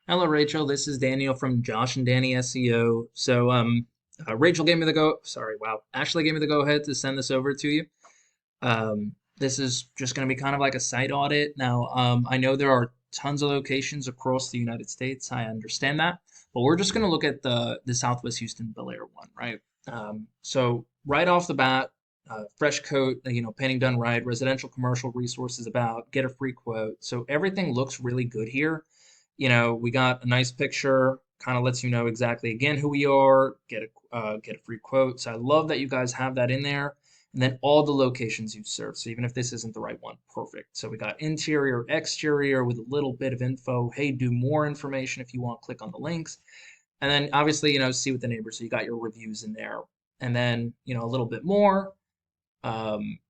Hello, Rachel. This is Daniel from Josh and Danny SEO. Rachel gave me the go. Sorry, wow. Ashley gave me the go ahead to send this over to you. This is just going to be kind of like a site audit. Now, I know there are tons of locations across the United States. I understand that, but we're just going to look at the Southwest Houston Bel Air one, right? So right off the bat, FreshCoat, painting done right, residential commercial resources about, get a free quote. So everything looks really good here. We got a nice picture, kind of lets you know exactly again who we are, get a free quote. So I love that you guys have that in there. And then all the locations you serve. So even if this isn't the right one, perfect. So we got interior, exterior with a little bit of info. Hey, do more information if you want, click on the links. And then obviously, see what the neighbors. So you got your reviews in there. And then, a little bit more. Um,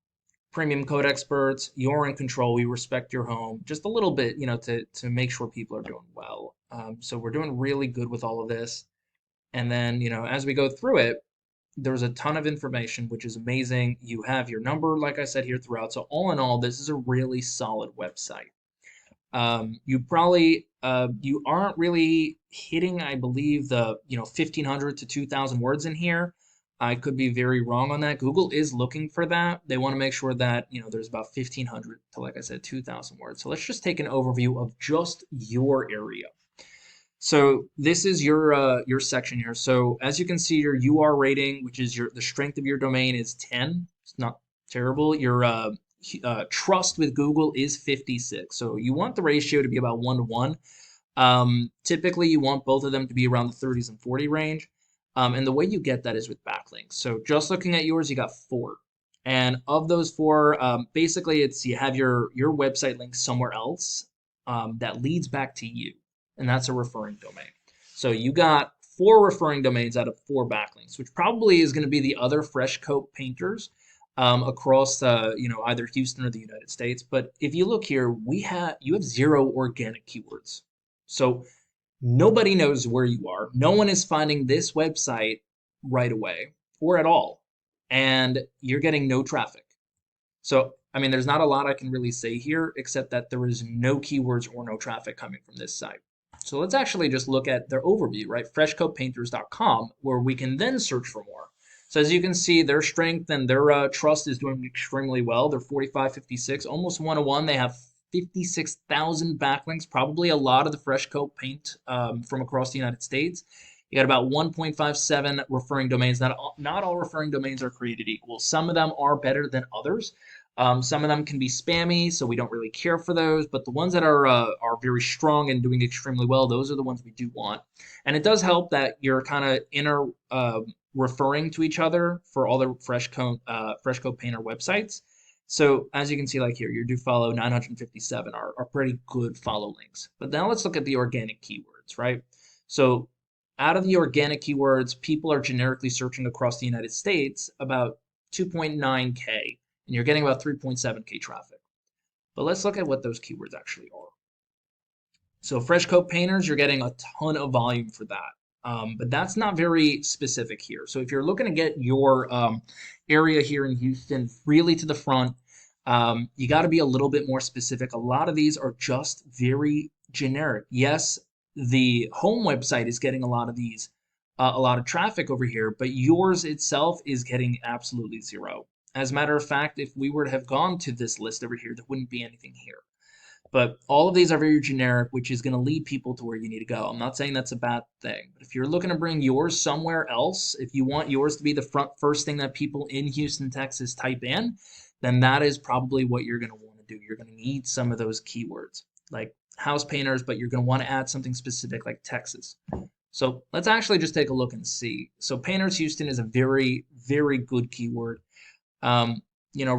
Premium code experts, you're in control. We respect your home. Just a little bit, to make sure people are doing well. So we're doing really good with all of this. And then, as we go through it, there's a ton of information, which is amazing. You have your number, like I said, here throughout. So all in all, this is a really solid website. You aren't really hitting, I believe, the 1,500 to 2,000 words in here. I could be very wrong on that. Google is looking for that. They want to make sure that there's about 1,500 to, like I said, 2,000 words. So let's just take an overview of just your area. So this is your section here. So as you can see, your UR rating, which is the strength of your domain, is 10. It's not terrible. Your trust with Google is 56. So you want the ratio to be about 1 to 1. Typically, you want both of them to be around the 30s and 40 range. And the way you get that is with backlinks. So just looking at yours, you got 4. And of those 4, basically it's you have your website link somewhere else that leads back to you. And that's a referring domain. So you got 4 referring domains out of 4 backlinks, which probably is going to be the other FreshCoat painters across either Houston or the United States. But if you look here, you have 0 organic keywords. So nobody knows where you are. No one is finding this website right away or at all. And you're getting no traffic. So, I mean, there's not a lot I can really say here except that there is no keywords or no traffic coming from this site. So let's actually just look at their overview, right? FreshCoatPainters.com, where we can then search for more. So as you can see, their strength and their trust is doing extremely well. They're 45.56, almost 1 to 1. They have 56,000 backlinks, probably a lot of the FreshCoat paint from across the United States. You got about 1.57 referring domains. Not all referring domains are created equal. Some of them are better than others. Some of them can be spammy, so we don't really care for those. But the ones that are very strong and doing extremely well, those are the ones we do want. And it does help that you're kind of referring to each other for all the FreshCoat Painter websites. So as you can see, like here, your do follow 957 are pretty good follow links. But now let's look at the organic keywords, right? So out of the organic keywords, people are generically searching across the United States about 2.9K, and you're getting about 3.7K traffic. But let's look at what those keywords actually are. So FreshCoat Painters, you're getting a ton of volume for that. But that's not very specific here. So if you're looking to get your area here in Houston really to the front, you got to be a little bit more specific. A lot of these are just very generic. Yes, the home website is getting a lot of these, a lot of traffic over here, but yours itself is getting absolutely 0. As a matter of fact, if we were to have gone to this list over here, there wouldn't be anything here. But all of these are very generic, which is going to lead people to where you need to go. I'm not saying that's a bad thing, but if you're looking to bring yours somewhere else, if you want yours to be the first thing that people in Houston, Texas type in, then that is probably what you're going to want to do. You're going to need some of those keywords like house painters, but you're going to want to add something specific like Texas. So let's actually just take a look and see. So Painters Houston is a very, very good keyword.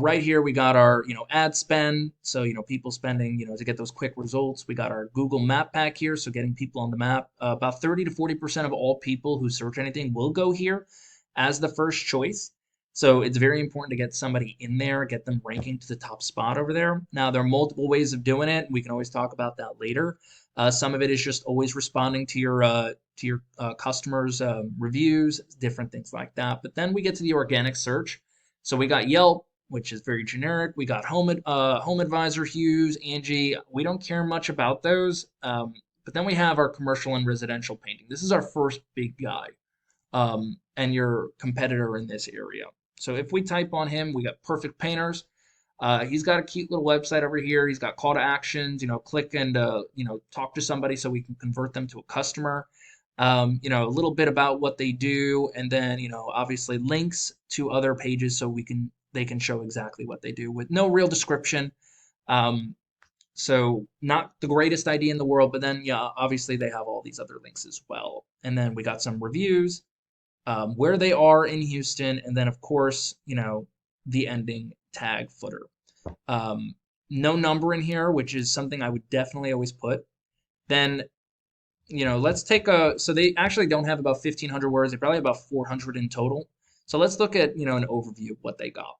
Right here we got our, ad spend. So, people spending, to get those quick results. We got our Google Map Pack here. So getting people on the map. About 30 to 40% of all people who search anything will go here as the first choice. So it's very important to get somebody in there, get them ranking to the top spot over there. Now, there are multiple ways of doing it. We can always talk about that later. Some of it is just always responding to your customers' reviews, different things like that. But then we get to the organic search. So we got Yelp, which is very generic. We got Home Advisor, Hughes, Angie. We don't care much about those, but But then we have our commercial and residential painting. This is our first big guy, and your competitor in this area. So if we type on him, we got Perfect Painters. He's got a cute little website over here. He's got call to actions, click and, talk to somebody so we can convert them to a customer. A little bit about what they do, and then, obviously links to other pages so they can show exactly what they do with no real description. Um, so not the greatest idea in the world, but then, yeah, obviously they have all these other links as well. And then we got some reviews, where they are in Houston, and then of course, the ending tag footer. No number in here, which is something I would definitely always put. Then, let's take so they actually don't have about 1,500 words. They probably have about 400 in total. So let's look at, an overview of what they got.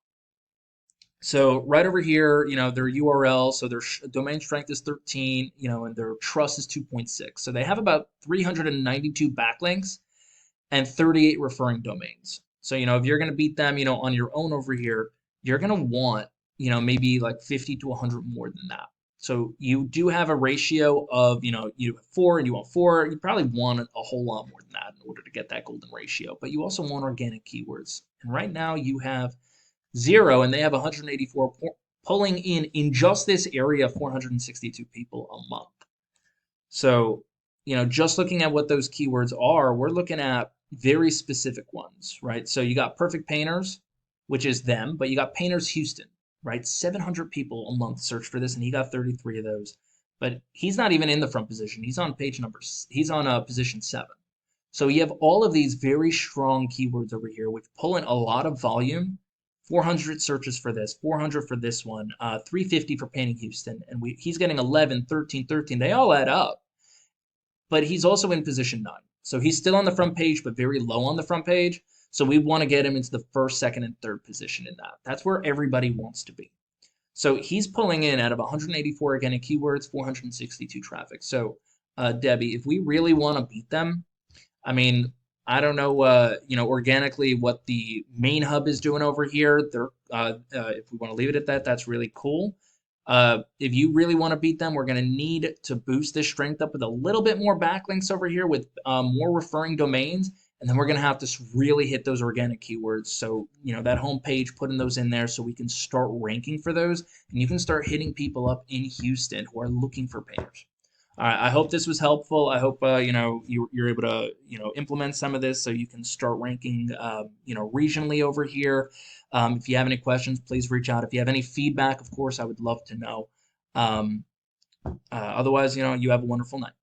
So right over here, their URL, so their domain strength is 13, and their trust is 2.6. So they have about 392 backlinks and 38 referring domains. So, if you're going to beat them, on your own over here, you're going to want, maybe like 50 to 100 more than that. So you do have a ratio of, you have 4 and you want 4. You probably want a whole lot more than that in order to get that golden ratio. But you also want organic keywords. And right now you have 0 and they have 184, pulling in just this area 462 people a month. So, just looking at what those keywords are, we're looking at very specific ones, right? So you got Perfect Painters, which is them, but you got Painters Houston, right? 700 people a month search for this, and he got 33 of those. But he's not even in the front position. He's on he's on position 7. So you have all of these very strong keywords over here, which pull in a lot of volume. 400 searches for this, 400 for this one, 350 for Painting Houston, and he's getting 11, 13, 13. They all add up. But he's also in position 9. So he's still on the front page, but very low on the front page. So we want to get him into the first, second, and third position in that. That's where everybody wants to be. So he's pulling in out of 184 organic keywords, 462 traffic. So Debbie, if we really want to beat them, I mean, I don't know, organically what the main hub is doing over here. They're, if we want to leave it at that, that's really cool. If you really want to beat them, we're going to need to boost this strength up with a little bit more backlinks over here with more referring domains. And then we're going to have to really hit those organic keywords. So, that homepage, putting those in there so we can start ranking for those. And you can start hitting people up in Houston who are looking for painters. All right, I hope this was helpful. I hope, you're able to, implement some of this so you can start ranking, regionally over here. If you have any questions, please reach out. If you have any feedback, of course, I would love to know. Otherwise, you have a wonderful night.